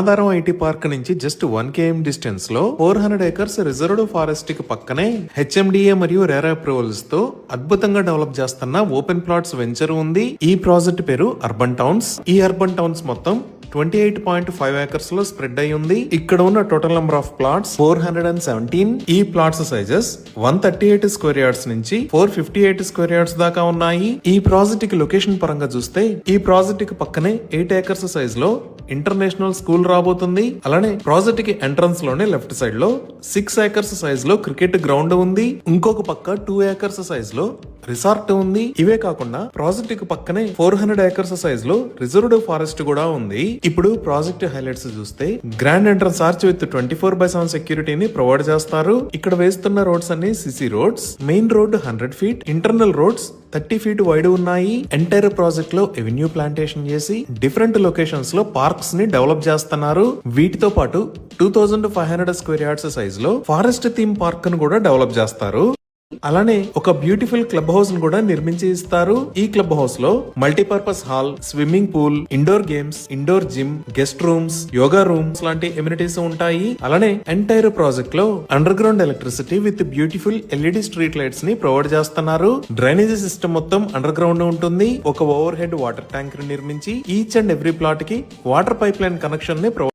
అనాధారం IT park నుంచి just 1 km distance లో 400 acres reserved forest కి పక్కనే హెచ్ఎండిఏ మరియు రేరా అప్రూవల్స్ తో అద్భుతంగా డెవలప్ చేస్తున్న ఓపెన్ ప్లాట్స్ వెంచర్ ఉంది. ఈ ప్రాజెక్ట్ పేరు అర్బన్ టౌన్స్. ఈ అర్బన్ టౌన్స్ మొత్తం 28.5 acres లో స్ప్రెడ్ అయి ఉంది. ఇక్కడ ఉన్న టోటల్ నెంబర్ ఆఫ్ ప్లాట్స్ 417. ఈ ప్లాట్స్ సైజెస్ 138 స్క్వేర్ యార్డ్స్ నుంచి 458 స్క్వేర్ యార్డ్స్ దాకా ఉన్నాయి. ఈ ప్రాజెక్ట్ కి లొకేషన్ పరంగా చూస్తే ఈ ప్రాజెక్ట్ కి పక్కనే 8 acres సైజ్ లో ఇంటర్నేషనల్ స్కూల్ రాబోతుంది. అలానే ప్రాజెక్ట్ కి ఎంట్రన్స్ లోనే లెఫ్ట్ సైడ్ లో 6 acres సైజ్ లో క్రికెట్ గ్రౌండ్ ఉంది. ఇంకొక పక్క 2 acres సైజ్ లో రిసార్ట్ ఉంది. ఇవే కాకుండా ప్రాజెక్ట్ కి పక్కనే 400 acres సైజ్ లో రిజర్వ్డ్ ఫారెస్ట్ కూడా ఉంది. ఇప్పుడు ప్రాజెక్ట్ హైలైట్స్ చూస్తే గ్రాండ్ ఎంట్రన్స్ ఆర్చ్ విత్ 24/7 సెక్యూరిటీని ప్రొవైడ్ చేస్తారు. ఇక్కడ వేస్తున్న రోడ్స్ అన్ని CC roads. Main road 100 feet, internal roads 30 feet wide ఉన్నాయి. ఎంటైర్ ప్రాజెక్ట్ లో ఎవెన్యూ ప్లాంటేషన్ చేసి డిఫరెంట్ లొకేషన్స్ లో పార్క్స్ ని డెవలప్ చేస్తున్నారు. వీటితో పాటు 2500 స్క్వేర్ యార్డ్స్ సైజ్ లో ఫారెస్ట్ థీమ్ పార్క్ ను కూడా డెవలప్ చేస్తారు. అలానే ఒక బ్యూటిఫుల్ క్లబ్ హౌస్ ను కూడా నిర్మించి ఇస్తారు. ఈ క్లబ్ హౌస్ లో multipurpose hall, swimming pool, indoor games, indoor gym, guest rooms, yoga rooms లాంటి ఎమ్యూనిటీస్ ఉంటాయి. అలానే ఎంటైర్ ప్రాజెక్ట్ లో underground electricity with beautiful LED street lights ని ప్రొవైడ్ చేస్తున్నారు. డ్రైనేజీ సిస్టమ్ మొత్తం అండర్ గ్రౌండ్ ఉంటుంది. ఒక ఓవర్ హెడ్ వాటర్ ట్యాంక్ ని నిర్మించి ఈచ్ అండ్ ఎవ్రీ ప్లాట్ కి వాటర్ పైప్ లైన్ కనెక్షన్ ని ప్రొవైడ్